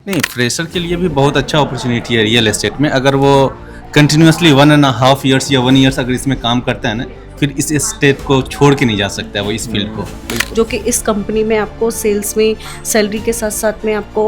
नहीं, फ्रेशर के लिए भी बहुत अच्छा अपॉर्चुनिटी है रियल एस्टेट में। अगर वो कंटिन्यूअसली 1.5 ईयर्स या 1 ईयर्स अगर इसमें काम करता है ना, फिर इस स्टेट को छोड़ के नहीं जा सकता है वो, इस फील्ड को। जो कि इस कंपनी में आपको सेल्स में सैलरी के साथ साथ में आपको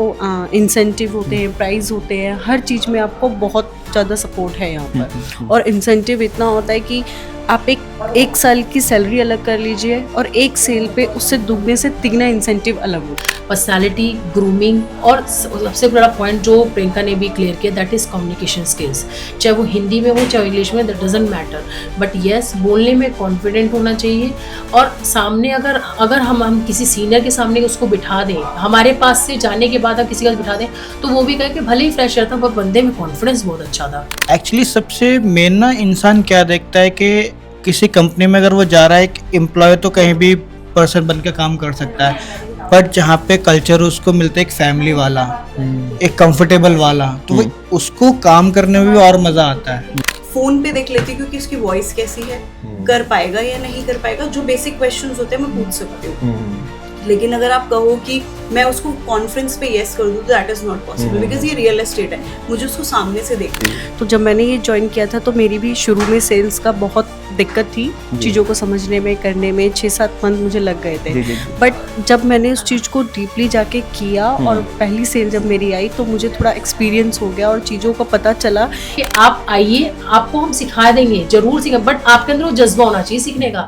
इंसेंटिव होते हैं, प्राइस होते हैं, हर चीज़ में आपको बहुत ज़्यादा सपोर्ट है यहाँ पर। और इंसेंटिव इतना होता है कि आप एक साल की सैलरी अलग कर लीजिए और एक सेल पे उससे दुगने से तिगना इंसेंटिव अलग होता है। पर्सनालिटी, ग्रूमिंग और सबसे बड़ा पॉइंट जो प्रियंका ने भी क्लियर किया, दैट इज़ कम्युनिकेशन स्किल्स। चाहे वो हिंदी में हो चाहे इंग्लिश में, that doesn't matter, but yes बोलने में कॉन्फिडेंट होना चाहिए। और सामने अगर हम किसी सीनियर के सामने उसको बिठा दें, हमारे पास से जाने के बाद हम किसी का बिठा दें, तो वो भी कहे कि भले ही फ्रेशर था पर बंदे में कॉन्फिडेंस बहुत अच्छा था। एक्चुअली सबसे मेन ना इंसान क्या देखता है कि किसी कंपनी में अगर वो जा रहा है, एक एम्प्लॉय तो कहीं भी पर्सन बन के काम कर सकता है, बट जहाँ पे कल्चर उसको मिलता है एक फैमिली वाला, एक कंफर्टेबल वाला, तो वो उसको काम करने में भी और मज़ा आता है। फ़ोन पे देख लेती हूँ कि उसकी वॉइस कैसी है, कर पाएगा या नहीं कर पाएगा, जो बेसिक क्वेश्चंस होते हैं मैं पूछ सकती हूँ। लेकिन अगर आप कहो कि मैं उसको कॉन्फ्रेंस पे येस कर दूँ, तो that is not possible, because ये रियल एस्टेट है, मुझे उसको सामने से देखना है। तो जब मैंने ये ज्वाइन किया था तो मेरी भी शुरू में सेल्स का बहुत दिक्कत थी, चीज़ों को समझने में, करने में 6-7 मंथ मुझे लग गए थे। बट जब मैंने उस चीज़ को डीपली जाके किया और पहली सेल जब मेरी आई तो मुझे थोड़ा एक्सपीरियंस हो गया और चीज़ों का पता चला कि आप आइए, आपको हम सिखा देंगे, जरूर सिखा, बट आपके अंदर वो जज्बा होना चाहिए सीखने का।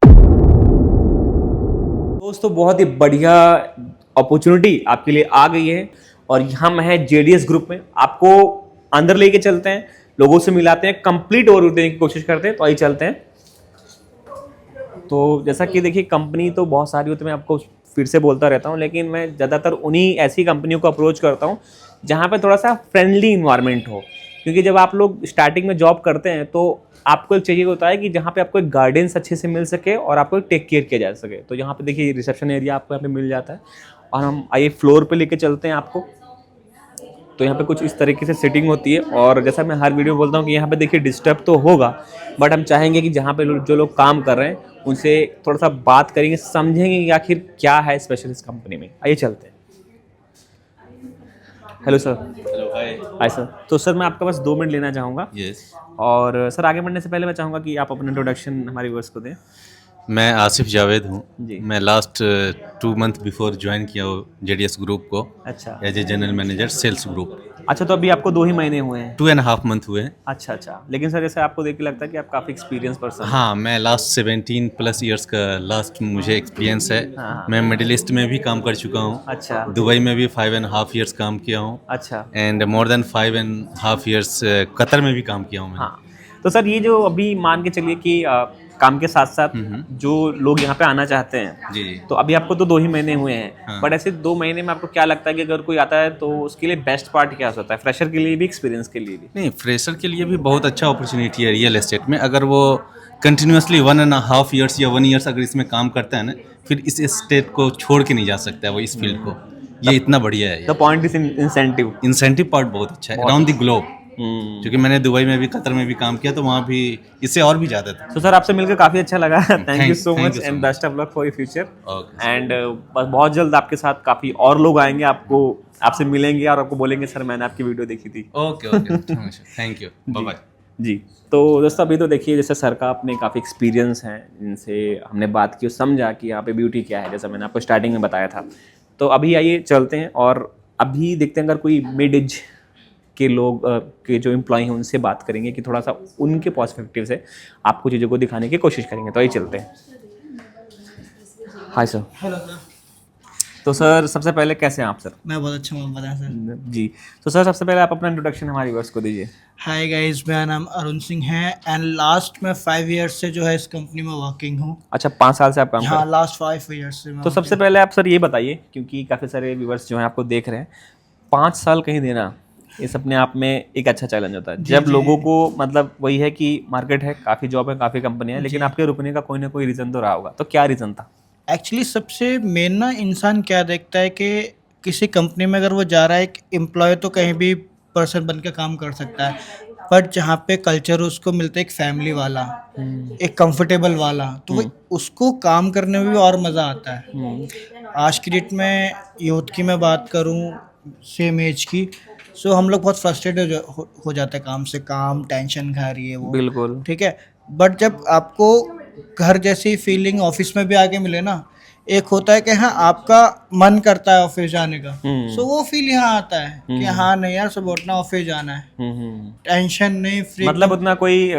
दोस्तों बहुत ही बढ़िया अपॉर्चुनिटी आपके लिए आ गई है और हम हैं जेडीएस ग्रुप में। आपको अंदर लेके चलते हैं, लोगों से मिलाते हैं, कंप्लीट ओवरव्यू देने की कोशिश करते हैं। तो आइए चलते हैं। तो जैसा कि देखिए, कंपनी तो बहुत सारी होती है, मैं आपको फिर से बोलता रहता हूँ, लेकिन मैं ज़्यादातर उन्हीं ऐसी कंपनियों को अप्रोच करता हूँ जहाँ पे थोड़ा सा फ्रेंडली इन्वायरमेंट हो। क्योंकि जब आप लोग स्टार्टिंग में जॉब करते हैं तो आपको एक चाहिए होता है कि जहाँ पे आपको एक गाइडेंस अच्छे से मिल सके और आपको एक टेक केयर किया जा सके। तो यहाँ पे देखिए रिसेप्शन एरिया आपको यहाँ पे मिल जाता है और हम आइए फ्लोर पे लेके चलते हैं आपको। तो यहाँ पे कुछ इस तरीके से सेटिंग होती है और जैसा मैं हर वीडियो बोलता हूँ कि यहाँ पे देखिए डिस्टर्ब तो होगा, बट हम चाहेंगे कि जहाँ पे जो लोग काम कर रहे हैं उनसे थोड़ा सा बात करेंगे, समझेंगे कि आखिर क्या है स्पेशल इस कंपनी में। आइए चलते हैं। Hello sir. Hello, hi. Hi sir. तो सर मैं आपका बस 2 मिनट लेना चाहूँगा। यस। और सर आगे बढ़ने से पहले मैं चाहूँगा कि आप अपना इंट्रोडक्शन हमारे व्यूअर्स को दें। मैं आसिफ जावेद हूँ जी। मैं लास्ट 2 मंथ बिफोर ज्वाइन किया हूँ जेडीएस ग्रुप को अच्छा as a general manager sales group. अच्छा, तो अभी आपको 2 ही महीने हुए हैं। 2.5 मंथ हुए हैं। अच्छा, लेकिन सर जैसे आपको देख के लगता है कि आप काफ़ी एक्सपीरियंस पर्सन हैं। हाँ, मैं लास्ट 17+ ईयर्स का लास्ट मुझे एक्सपीरियंस है। हाँ। मैं मिडिल ईस्ट में भी काम कर चुका हूँ। अच्छा। दुबई में भी 5.5 ईयर्स काम किया हूँ। अच्छा। And more than 5.5 years Qatar में भी काम किया हूँ मैंने। हाँ, तो सर ये जो अभी मान के चलिए कि काम के साथ साथ जो लोग यहाँ पे आना चाहते हैं, जी। तो अभी आपको तो 2 ही महीने हुए हैं। हाँ। बट ऐसे 2 महीने में आपको क्या लगता है कि अगर कोई आता है तो उसके लिए बेस्ट पार्ट क्या होता है, फ्रेशर के लिए भी, एक्सपीरियंस के लिए भी? नहीं, फ्रेशर के लिए भी बहुत अच्छा अपॉर्चुनिटी है रियल एस्टेट में। अगर वो कंटिन्यूसली 1.5 ईयर्स या 1 ईयर्स अगर इसमें काम करता है ना, फिर इस स्टेट को छोड़ के नहीं जा सकता है वो, इस फील्ड को। ये इतना बढ़िया है। The point is incentive. Incentive part बहुत अच्छा है अराउंड द ग्लोब। क्योंकि मैंने दुबई में भी, कतर में भी काम किया, तो वहाँ भी इससे और भी ज़्यादा था। तो सर आपसे मिलकर काफ़ी अच्छा लगा। Thank you so thank much you so and much. Best of luck for your future. Okay. And बस बहुत जल्द आपके साथ काफ़ी और लोग आएंगे, आपको आपसे मिलेंगे और आपको बोलेंगे सर मैंने आपकी वीडियो देखी थी। Okay okay, thank you, bye bye. जी। तो दोस्तों अभी तो देखिए जैसे सर का अपने काफ़ी एक्सपीरियंस हैं, जिनसे हमने बात की और समझा कि यहाँ पे ब्यूटी क्या है, जैसा मैंने आपको स्टार्टिंग में बताया था। तो अभी आइए चलते हैं और अभी देखते हैं अगर कोई मिड एज के लोग के जो एम्प्लॉय हैं उनसे बात करेंगे कि थोड़ा सा उनके पर्सपेक्टिव से आपको चीज़ों को दिखाने की कोशिश करेंगे। तो आइए चलते हैं। Hi sir. Hello sir. तो सर सबसे पहले कैसे हैं आप सर? मैं बहुत अच्छा हूँ, बताएं सर। जी। तो सर सबसे पहले आप अपना इंट्रोडक्शन हमारे व्यूअर्स को दीजिए। हाय गाइस, मेरा नाम अरुण सिंह है एंड लास्ट में 5 ईयर्स से जो है इस कंपनी में वर्किंग हूँ। अच्छा, 5 साल से आप काम कर रहे हाँ, हैं? लास्ट 5 ईयर्स से मैं तो सबसे पहले आप सर ये बताइए, क्योंकि काफ़ी सारे व्यूअर्स जो हैं आपको देख रहे हैं, 5 साल कहीं देना इस अपने आप में एक अच्छा चैलेंज होता है। जब लोगों को मतलब वही है कि मार्केट है, काफ़ी जॉब है, काफ़ी कंपनियाँ हैं, लेकिन आपके रुकने का कोई ना कोई रीज़न तो रहा होगा। तो क्या रीज़न था? एक्चुअली सबसे मेन ना इंसान क्या देखता है कि किसी कंपनी में अगर वो जा रहा है, एक एम्प्लॉय तो कहीं भी पर्सन बन के काम कर सकता है, बट जहाँ पे कल्चर उसको मिलता है एक फैमिली वाला, एक कंफर्टेबल वाला, तो वो उसको काम करने में भी और मज़ा आता है। आज की डेट में यूथ की मैं बात करूँ सेम एज की, सो हम लोग बहुत फ्रस्ट्रेटेड हो जाते हैं काम से, काम टेंशन खा रही है वो, बिल्कुल। ठीक है। बट जब आपको घर जैसी फीलिंग ऑफिस में भी आके मिले ना, एक होता है कि हाँ आपका मन करता है ऑफिस जाने का, सो वो फील यहाँ आता है कि हाँ नहीं यार सुबह उठना ऑफिस जाना है, टेंशन नहीं, फ्री। मतलब उतना कोई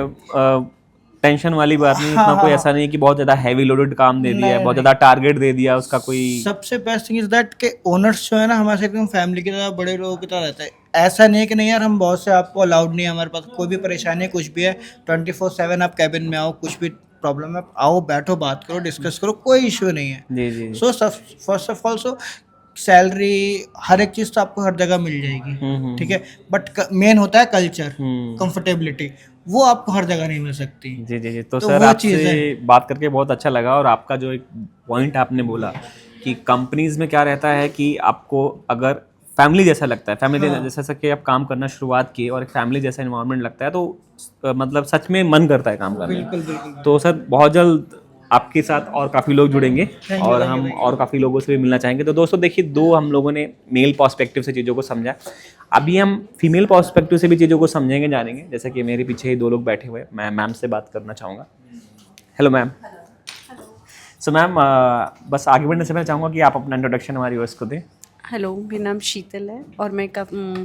टेंशन वाली बात नहीं, हाँ, उतना कोई हाँ, ऐसा नहीं कि बहुत ज्यादा हैवी लोडेड काम दे दिया है, नहीं, बहुत नहीं। ज्यादा टारगेट दे दिया उसका कोई। सबसे बेस्ट थिंग इज दैट के ओनर्स जो है ना हमारे एकदम फैमिली की तरह, बड़े लोगों की तरह रहता है। ऐसा नहीं है कि नहीं यार हम बॉस से आपको अलाउड नहीं है, हमारे पास कोई भी परेशानी है कुछ भी है 24/7 आप कैबिन में आओ, कुछ भी प्रॉब्लम है आओ बैठो बात करो डिस्कस करो, कोई इशू नहीं है। जी जी। So first of all so salary हर एक चीज़ तो आपको हर जगह मिल जाएगी, ठीक है, बट मेन होता है कल्चर, कंफर्टेबिलिटी, वो आपको हर जगह नहीं मिल सकती। जी जी जी। तो तो सर वो चीज़ आपसे है। बात करके बहुत अच्छा लगा, और आपका जो एक पॉइंट आपने बोला कि कंपनीज में क्या रहता है कि आपको अगर फैमिली जैसा लगता है, फैमिली जैसा कि आप काम करना शुरुआत किए और एक फैमिली जैसा इन्वायरमेंट लगता है, तो मतलब सच में मन करता है काम करने बिल्कुल का। बिल्कुल। तो सर बहुत जल्द आपके साथ और काफ़ी लोग जुड़ेंगे और हम और काफ़ी लोगों से भी मिलना चाहेंगे। तो दोस्तों देखिए, दो हम लोगों ने मेल पर्सपेक्टिव से चीज़ों को समझा, अभी हम फीमेल पर्सपेक्टिव से भी चीज़ों को समझेंगे जानेंगे। जैसे कि मेरे पीछे ही दो लोग बैठे हुए हैं, मैं मैम से बात करना चाहूँगा। Hello ma'am. सो मैम, बस आगे बढ़ने से मैं चाहूँगा कि आप अपना इंट्रोडक्शन हमारी व्यूअर्स को दें। हेलो, मेरा नाम शीतल है और मैं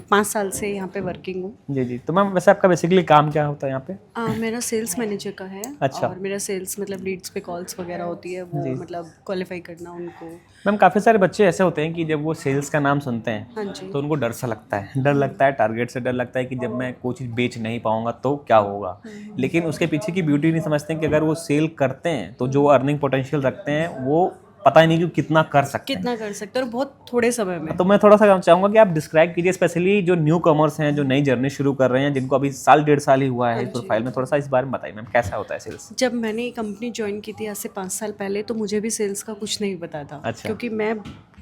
5 साल से यहाँ पे वर्किंग हूँ। जी जी। तो मैम वैसे आपका बेसिकली काम क्या होता है यहाँ पे? मेरा सेल्स मैनेजर का है। अच्छा। और मेरा सेल्स मतलब लीड्स पे कॉल्स वगैरह होती है, वो मतलब क्वालिफाई करना उनको। मैम काफ़ी सारे बच्चे ऐसे होते हैं कि जब वो सेल्स का नाम सुनते हैं हाँ जी। तो उनको डर सा लगता है, डर लगता है टारगेट से, डर लगता है कि जब मैं कोई चीज़ बेच नहीं पाऊंगा तो क्या होगा। लेकिन उसके पीछे की ब्यूटी नहीं समझते हैं कि अगर वो सेल करते हैं तो जो अर्निंग पोटेंशियल रखते हैं वो पता ही नहीं कि कितना कर सकते हैं। कितना कर सकते हैं और बहुत थोड़े समय में। तो मैं थोड़ा सा चाहूँगा कि आप डिस्क्राइब कीजिए, स्पेशली जो न्यू कमर्स हैं, जो नई जर्नी शुरू कर रहे हैं, जिनको अभी साल 1.5 साल ही हुआ है इस प्रोफाइल में, थोड़ा सा इस बारे में बताइए मैम, कैसा होता है सेल्स? जब मैंने ये कंपनी ज्वाइन की थी आज से 5 साल पहले, तो मुझे भी सेल्स का कुछ नहीं पता था। अच्छा। क्योंकि मैं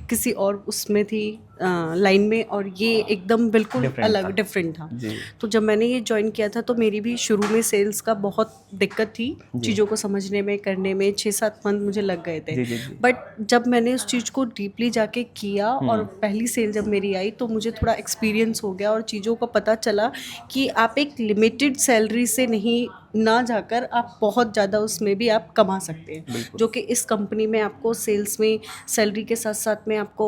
किसी और उसमें थी लाइन में, और ये एकदम बिल्कुल अलग डिफरेंट था। जी। तो जब मैंने ये ज्वाइन किया था तो मेरी भी शुरू में सेल्स का बहुत दिक्कत थी, चीज़ों को समझने में, करने में 6-7 मंथ मुझे लग गए थे। बट जब मैंने उस चीज़ को डीपली जाके किया और पहली सेल जब मेरी आई तो मुझे थोड़ा एक्सपीरियंस हो गया और चीज़ों का पता चला कि आप एक लिमिटेड सैलरी से नहीं ना जाकर आप बहुत ज़्यादा उसमें भी आप कमा सकते हैं, जो कि इस कंपनी में आपको सेल्स में सैलरी के साथ साथ में आपको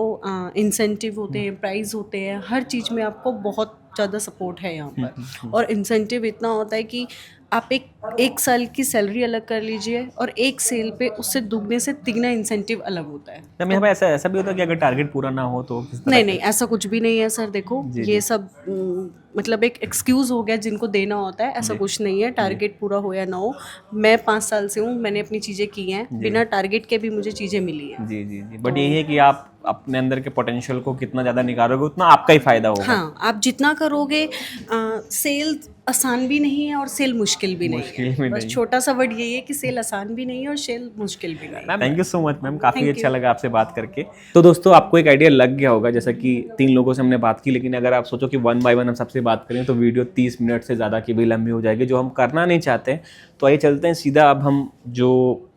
इंसेंटिव होते हैं, प्राइस होते हैं, हर चीज़ में आपको बहुत ज़्यादा सपोर्ट है यहाँ पर। और इंसेंटिव इतना होता है कि आप एक साल की सैलरी अलग कर लीजिए और एक सेल पे उससे दुगने से तिगना इंसेंटिव अलग होता है। मैम यहाँ पे ऐसा भी होता है कि अगर टारगेट पूरा ना हो तो किस तरह नहीं नहीं, ऐसा कुछ भी नहीं है सर। देखो ये सब मतलब एक एक्सक्यूज़ हो गया जिनको देना होता है, ऐसा कुछ नहीं है। टारगेट पूरा हो या ना हो, मैं 5 साल से हूँ, मैंने अपनी चीज़ें की हैं, बिना टारगेट के भी मुझे चीज़ें मिली है। जी जी जी। बट यही है कि आप अपने अंदर के पोटेंशियल को कितना ज़्यादा निकालोगे उतना आपका ही फायदा होगा। हाँ, आप जितना करोगे। सेल आसान भी नहीं है और सेल मुश्किल भी नहीं है। बस छोटा सा वर्ड यही है कि सेल आसान भी नहीं है और सेल मुश्किल भी नहीं है। Thank you so much ma'am, काफ़ी अच्छा लगा आपसे बात करके। तो दोस्तों आपको एक आइडिया लग गया होगा, जैसा कि 3 लोगों से हमने बात की, लेकिन अगर आप सोचो कि 1 बाय 1 हम सबसे बात करें तो वीडियो 30 मिनट से ज़्यादा की भी लंबी हो जाएगी, जो हम करना नहीं चाहते। तो आइए चलते हैं सीधा, अब हम जो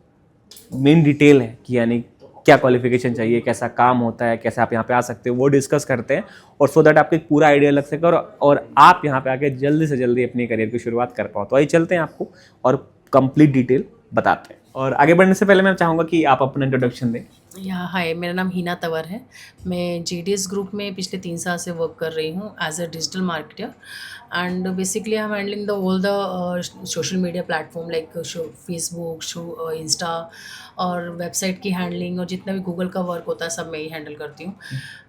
मेन डिटेल है कि यानी क्या क्वालिफिकेशन चाहिए, कैसा काम होता है, कैसे आप यहाँ पे आ सकते हो, वो डिस्कस करते हैं, और सो दैट आपको एक पूरा आइडिया लग सके और आप यहाँ पे आके जल्दी से जल्दी अपनी करियर की शुरुआत कर पाओ। तो आइए चलते हैं आपको और कंप्लीट डिटेल बताते हैं। और आगे बढ़ने से पहले मैं चाहूँगा कि आप अपना इंट्रोडक्शन दें। या हाय, मेरा नाम हिना तंवर है। मैं JDS ग्रुप में पिछले 3 साल से वर्क कर रही हूँ as a digital marketer, and basically I am handling the all the social media platform like Facebook, Insta, और वेबसाइट की हैंडलिंग, और जितना भी गूगल का वर्क होता है सब मैं ही हैंडल करती हूँ।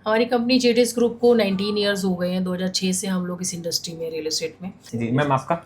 हमारी कंपनी JDS ग्रुप को 19 ईयर्स हो गए हैं। 2006 से हम लोग इस इंडस्ट्री में, रियल एस्टेट में। जी मैम, आपका?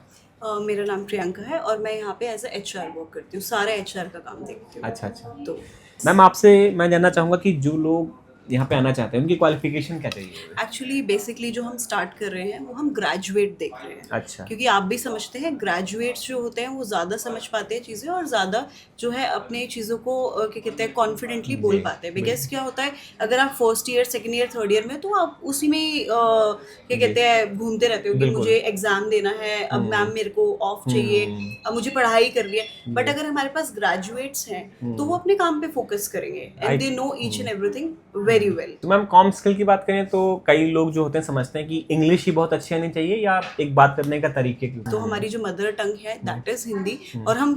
मेरा नाम प्रियंका है और मैं यहाँ पे एज ए HR वर्क करती हूँ, सारे HR का काम देखती हूँ। अच्छा। तो मैम आपसे मैं जानना चाहूँगा कि जो लोग यहाँ पे आना चाहते हैं उनकी क्वालिफिकेशन क्या चाहिए? एक्चुअली बेसिकली जो हम स्टार्ट कर रहे हैं वो हम ग्रेजुएट देख रहे हैं। अच्छा। क्योंकि आप भी समझते हैं ग्रेजुएट्स जो होते हैं वो ज़्यादा समझ पाते हैं चीज़ें और ज़्यादा जो है अपने चीज़ों को क्या कहते हैं कॉन्फिडेंटली बोल पाते हैं। बिकॉज क्या होता है, अगर आप first year, second year, third year में तो आप उसी में क्या कहते हैं घूमते रहते हो कि मुझे एग्जाम देना है, अब मैम मेरे को ऑफ चाहिए, अब मुझे पढ़ाई करनी है। बट अगर हमारे पास ग्रेजुएट्स हैं तो वो अपने काम पे फोकस करेंगे and they know each and everything very very well. तो मैम कॉम स्किल की बात करें तो कई लोग जो होते हैं समझते हैं कि इंग्लिश ही बहुत अच्छी आनी चाहिए या एक बात करने का तरीके की। तो हमारी जो मदर टंग है दैट इज हिंदी, और हम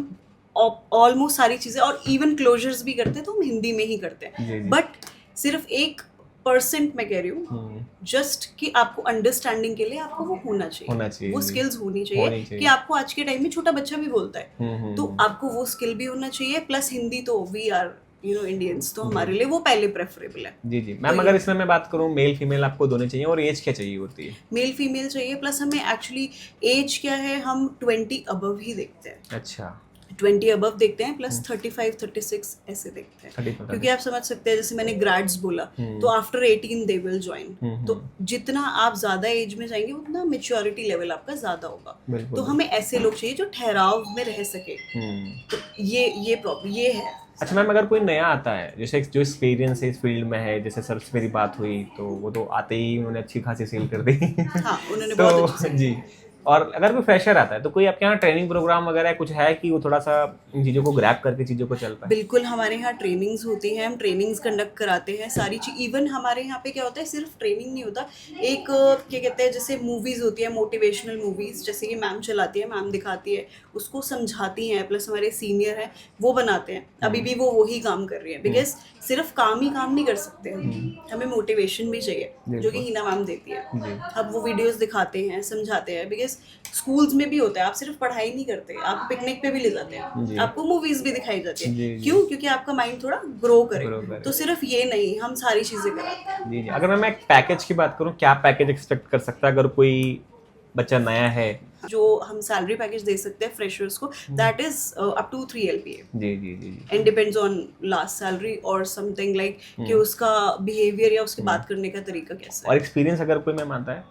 ऑलमोस्ट सारी चीजें और इवन क्लोजर्स भी करते हैं तो हम हिंदी में ही करते जी, हैं। जी। बट सिर्फ 1% मैं कह रही हूँ जस्ट कि आपको अंडरस्टैंडिंग के लिए आपको वो होना चाहिए, वो जी। स्किल्स होनी होनी चाहिए चाहिए। कि आपको आज के टाइम में छोटा बच्चा भी बोलता है तो आपको वो स्किल भी होना चाहिए, प्लस हिंदी तो वी आर इंडियंस, तो हमारे लिए वो पहले प्रेफरेबल है। जी जी मैम, अगर इसमें मैं बात करूँ मेल फीमेल आपको दोनों चाहिए और एज क्या चाहिए होती है? मेल फीमेल चाहिए, प्लस हमें एक्चुअली एज क्या है, हम 20 अबव ही देखते हैं, अच्छा 20 अबव देखते हैं, प्लस 35 36 ऐसे देखते हैं, 35, क्योंकि आप समझ सकते हैं जैसे मैंने ग्रेड्स बोला तो आफ्टर 18 दे विल ज्वाइन, तो जितना आप ज्यादा एज में जाएंगे उतना मेच्योरिटी लेवल आपका ज्यादा होगा। बिल्कुल। तो हमें ऐसे लोग चाहिए जो ठहराव में रह सके, तो ये प्रॉब्लम ये है। अच्छा मैम, अगर कोई नया आता है जैसे जो एक्सपीरियंस है इस फील्ड में है, जैसे सर से मेरी बात हुई तो वो तो आते ही उन्होंने अच्छी खासी सेल कर दी हाँ उन्होंने बहुत अच्छी तो जी, और अगर कोई फ्रेशर आता है तो कोई आपके यहाँ ट्रेनिंग प्रोग्राम वगैरह कुछ है कि वो थोड़ा सा इन चीज़ों को ग्रैब करके चीज़ों को चल पाए? बिल्कुल, हमारे यहाँ ट्रेनिंग्स होती हैं, हम ट्रेनिंग्स कंडक्ट कराते हैं सारी चीज। इवन हमारे यहाँ पे क्या होता है, सिर्फ ट्रेनिंग नहीं होता, एक क्या कहते हैं जैसे मूवीज होती है, मोटिवेशनल मूवीज, जैसे कि मैम चलाती है, मैम दिखाती है, उसको समझाती हैं, प्लस हमारे सीनियर हैं वो बनाते हैं, अभी भी वो वही काम कर रही है, बिकॉज सिर्फ काम ही काम नहीं कर सकते हम, हमें मोटिवेशन भी चाहिए जो कि हिना मैम देती है। अब वो वीडियोस दिखाते हैं, समझाते हैं, बिकॉज स्कूल्स में भी होता है, आप सिर्फ पढ़ाई नहीं करते, आप पिकनिक पे भी ले जाते हैं, आपको मूवीज भी दिखाई जाती है, क्यों? क्योंकि आपका माइंड थोड़ा ग्रो करे, तो सिर्फ ये नहीं, हम सारी चीजें कराते हैं। जी जी। अगर मैं एक पैकेज की बात करूँ, क्या पैकेज एक्सपेक्ट कर सकता है अगर कोई बच्चा नया है? जो हम सैलरी पैकेज दे सकते हैं फ्रेशर्स को, that is up to 3 LPA, जी जी जी जी। And depends on last salary और समथिंग लाइक कि उसका बिहेवियर या उसके बात करने का तरीका कैसा और है। एक्सपीरियंस अगर कोई मैम आता है?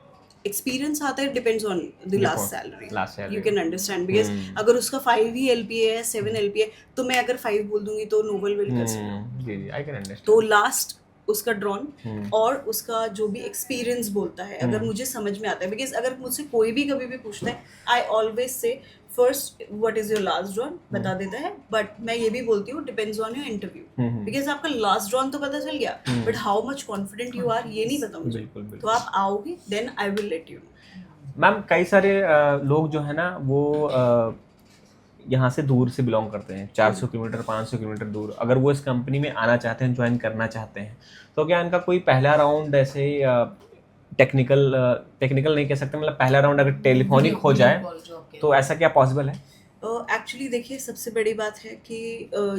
एक्सपीरियंस आता है, depends on the last Last salary, salary. You can understand, because अगर उसका 5 ही LPA है, 7 LPA, तो मैं अगर 5 बोल दूंगी तो नोबल विल कंसीडर, जी जी, आई कैन अंडरस्टैंड। तो लास्ट उसका ड्रॉन और उसका जो भी एक्सपीरियंस बोलता है, अगर मुझे समझ में आता है, बिकॉज अगर मुझसे कोई भी कभी भी पूछता है, I always say first what is your last drawn, बता देता है, बट मैं ये भी बोलती हूँ depends on your interview, because आपका लास्ट ड्रॉन तो पता चल गया, but how much confident you are ये नहीं पता मुझे, बिल्कुल, बिल्कुल। तो आप आओगे then I will let you know. Ma'am कई सारे लोग जो है ना वो यहाँ से दूर से बिलोंग करते हैं, 400 किलोमीटर 500 किलोमीटर दूर, अगर वो इस कंपनी में आना चाहते हैं, ज्वाइन करना चाहते हैं, तो क्या इनका कोई पहला राउंड ऐसे टेक्निकल नहीं कह सकते, मतलब पहला राउंड अगर टेलीफोनिक हो जाए तो ऐसा क्या पॉसिबल है? एक्चुअली देखिए, सबसे बड़ी बात है कि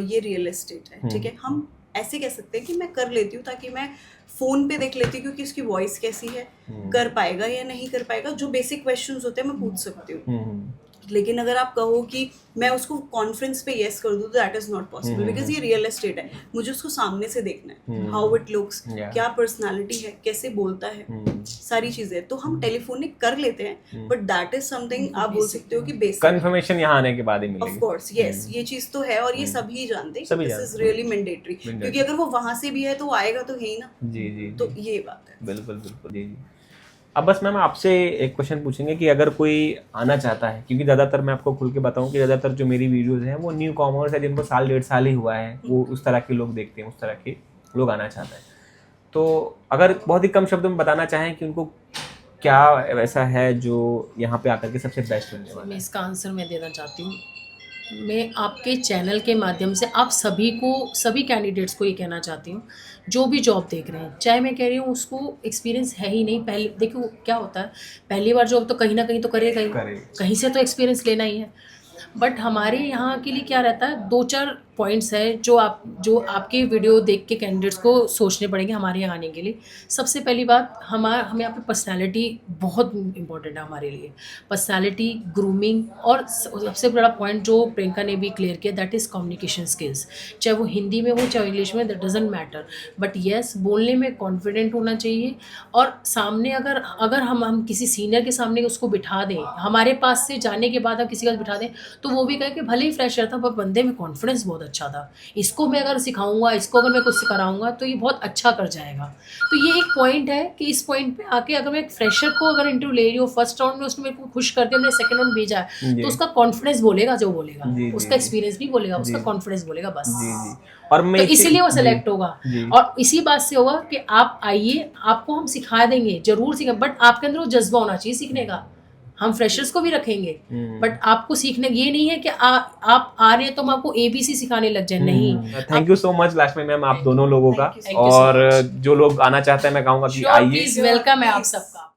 ये रियल एस्टेट है, ठीक है, हम ऐसे कह सकते हैं कि मैं कर लेती हूँ ताकि मैं फोन पे देख लेती हूँ क्योंकि उसकी वॉइस कैसी है, कर पाएगा या नहीं कर पाएगा, जो बेसिक क्वेश्चंस होते हैं मैं पूछ सकती हूँ। लेकिन अगर आप कहो कि मैं उसको कॉन्फ्रेंस पे यस कर दूँ तो that is not possible, because ये रियल एस्टेट है, मुझे उसको सामने से देखना है, हाउ इट लुक्स, क्या पर्सनालिटी है, कैसे बोलता है, सारी चीजें तो हम टेलीफोनिक कर लेते हैं, बट दैट इज समथिंग आप बोल सकते हो कि बेसिक कंफर्मेशन यहाँ आने के बाद ही मिलेगी। ऑफ कोर्स यस, ये चीज तो है और ये सभी जानते हैं, दिस इज रियली मैंडेटरी, क्योंकि अगर वो वहां से भी है तो आएगा तो है ही ना। जी जी, तो ये बात है। बिल्कुल बिल्कुल। जी जी। अब बस मैम आपसे एक क्वेश्चन पूछेंगे कि अगर कोई आना चाहता है, क्योंकि ज़्यादातर मैं आपको खुल के बताऊं कि ज़्यादातर जो मेरी वीडियोस हैं वो न्यू कॉमर्स है, जिनको 1.5 साल ही हुआ है, वो उस तरह के लोग देखते हैं, उस तरह के लोग आना चाहते हैं। तो अगर बहुत ही कम शब्दों में बताना चाहें कि उनको क्या ऐसा है जो यहाँ पे आकर के सबसे बेस्ट होने वाला मैं है? इसका आंसर मैं देना चाहती हूँ। मैं आपके चैनल के माध्यम से आप सभी कैंडिडेट्स को ये कहना चाहती हूँ जो भी जॉब देख रहे हैं, चाहे मैं कह रही हूँ उसको एक्सपीरियंस है ही नहीं, पहले देखो क्या होता है, पहली बार जॉब तो कहीं ना कहीं तो करेगा ही, कहीं से तो एक्सपीरियंस लेना ही है, बट हमारे यहाँ के लिए क्या रहता है, 2-4 पॉइंट्स है जो आपके वीडियो देख के कैंडिडेट्स को सोचने पड़ेंगे हमारे यहाँ आने के लिए। सबसे पहली बात, हमें यहाँ पे पर्सनालिटी बहुत इंपॉर्टेंट है हमारे लिए, पर्सनालिटी, ग्रूमिंग, और सबसे बड़ा पॉइंट जो प्रियंका ने भी क्लियर किया, दैट इज़ कम्युनिकेशन स्किल्स, चाहे वो हिंदी में हो चाहे इंग्लिश में, that doesn't matter, but yes बोलने में कॉन्फिडेंट होना चाहिए, और सामने अगर हम किसी सीनियर के सामने उसको बिठा दें, हमारे पास से जाने के बाद हम किसी का बिठा दें, तो वो भी कहे कि भले ही फ्रेशर था पर बंदे में कॉन्फिडेंस बहुत बहुत अच्छा था, इसको मैं अगर सिखाऊंगा, इसको अगर मैं कुछ कराऊंगा तो ये बहुत अच्छा कर जाएगा। तो ये एक पॉइंट है कि इस पॉइंट पे आके अगर मैं एक फ्रेशर को अगर इंटरव्यू ले रही हूँ, फर्स्ट राउंड में उसने मेरे को खुश कर दिया, मैंने सेकंड राउंड भेजा है, जी। तो उसका कॉन्फिडेंस बोलेगा, जो बोलेगा जी, जी, उसका जी। एक्सपीरियंस नहीं बोलेगा, उसका जी। कॉन्फिडेंस बोलेगा बस। जी जी। और मैं तो इसीलिए वो जी, सेलेक्ट होगा। जी। और इसी बात से होगा कि आप आइए, आपको हम सिखा देंगे, जरूर सिखा, बट आपके अंदर वो जज्बा होना चाहिए सीखने का। हम फ्रेशर्स को भी रखेंगे, बट आपको सीखने, ये नहीं है कि आप आ रहे हैं तो हम आपको ABC सिखाने लग जाए, नहीं। Thank you so much last में मैम आप दोनों लोगों का। Thank you so और जो लोग आना चाहते हैं मैं कहूँगा कि आइए। प्लीज वेलकम है आप सबका।